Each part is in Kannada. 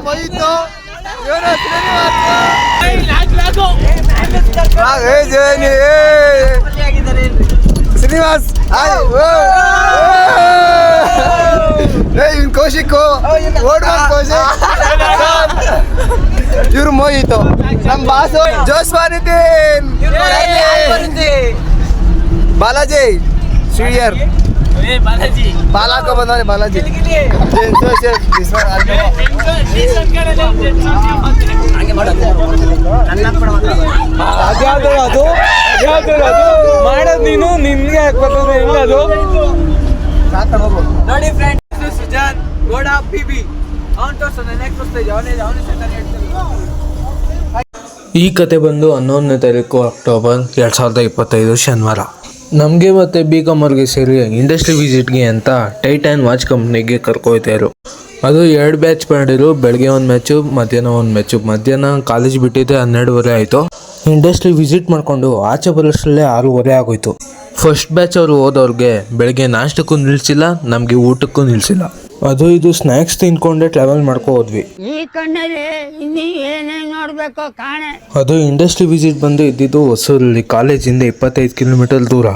ಮೊಹಿತು, ಇವನು ಶ್ರೀನಿವಾಸ್, ಕೌಶಿಕ್, ಇವ್ರು ಮೋಹಿತು, ನಮ್ ಬಾಸು ಜೋಸ್ವಾನಿದ್ದೀನ್, ಬಾಲಾಜಿ ಶ್ರೀಯರ್, ಬಾಲಾಕ ಬಂದವನೆ ಬಾಲಾಜಿ, ಅದು ಮಾಡೋದು ನೀನು, ನಿನ್ಗೆ ಹಾಕ್ಬರ್ತದೆ ಹೆಂಗದು ನೋಡಿ ಫ್ರೆಂಡ್ಸ್. ಸುಜಾನ್ ಗೋಡ ಪಿಬಿ ಅವನು ತೋರ್ಸೋಣ, ನೆಕ್ಸ್ಟ್ ಸ್ಟೇಜ್ ಅವನೇ ಈ ಕತೆ ಬಂದು 11ನೇ ತಾರೀಕು ಅಕ್ಟೋಬರ್ 2025 ಶನಿವಾರ. ನಮಗೆ ಮತ್ತು ಬಿ.ಕಾಮರ್ಗೆ ಸೇರಿ ಇಂಡಸ್ಟ್ರಿ ವಿಸಿಟ್ಗೆ ಅಂತ ಟೈಟಾನ್ ವಾಚ್ ಕಂಪ್ನಿಗೆ ಕರ್ಕೊಯ್ತಾಯಿರು. ಅದು 2 ಬ್ಯಾಚ್ ಮಾಡಿರು. ಬೆಳಗ್ಗೆ 1 ಮ್ಯಾಚು, ಮಧ್ಯಾಹ್ನ 1 ಮ್ಯಾಚು. ಮಧ್ಯಾಹ್ನ ಕಾಲೇಜ್ ಬಿಟ್ಟಿದ್ದೆ 12:30 ಆಯಿತು. ಇಂಡಸ್ಟ್ರಿ ವಿಸಿಟ್ ಮಾಡಿಕೊಂಡು ಆಚೆ ಬರೋಷ್ಟರಲ್ಲೇ 6:30 ಆಗೋಯ್ತು. ಫಸ್ಟ್ ಬ್ಯಾಚ್ ಅವರು ಹೋದವ್ರಿಗೆ ಬೆಳಗ್ಗೆ ನಾಷ್ಟಕ್ಕೂ ನಿಲ್ಲಿಸಿಲ್ಲ, ನಮಗೆ ಊಟಕ್ಕೂ ನಿಲ್ಲಿಸಿಲ್ಲ. ಅದು ಇದು ಸ್ನ್ಯಾಕ್ಸ್ ತಿನ್ಕೊಂಡೆ ಟ್ರಾವೆಲ್ ಮಾಡ್ಕೊ ಹೋದ್ವಿ. ಅದು ಇಂಡಸ್ಟ್ರಿ ವಿಸಿಟ್ ಬಂದು ಇದ್ದಿದ್ದು ಹೊಸೂರಲ್ಲಿ, ಕಾಲೇಜಿಂದ 25 ಕಿಲೋಮೀಟರ್ ದೂರ.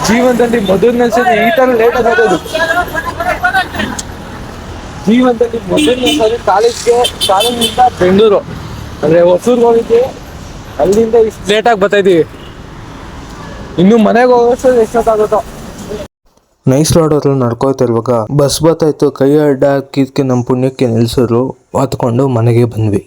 ಜೀವನದಲ್ಲಿ ಮೊದಲನೇ ಸರಿ ಈ ತರ ಲೇಟ್ ಆಗೋದು. ಜೀವನದಲ್ಲಿ ಮೊದಲನೇ ಸರಿ ಕಾಲೇಜಿಂದ ಬೆಂಗಳೂರು ಅಂದ್ರೆ ಹೊಸೂರ್ಗೆ ಹೋಗಿದ್ವಿ. ಅಲ್ಲಿಂದ ಇಷ್ಟು ಲೇಟಾಗಿ ಬರ್ತಾ ಇದೀವಿ. ಇನ್ನು ಮನೆಗೆ ಹೋಗೋಷ್ಟು ಎಷ್ಟೊತ್ತಾಗುತ್ತೋ. ನೈಸ್ ರೋಡ್ ಹತ್ರ ನಡ್ಕೋತಾ ಇರುವಾಗ ಬಸ್ ಬರ್ತಾಯಿತ್ತು. ಕೈ ಅಡ್ಡ ಹಾಕಿದ್ಕೆ ನಮ್ಮ ಪುಣ್ಯಕ್ಕೆ ನಿಲ್ಸೋರು, ಹತ್ಕೊಂಡು ಮನೆಗೆ ಬಂದ್ವಿ.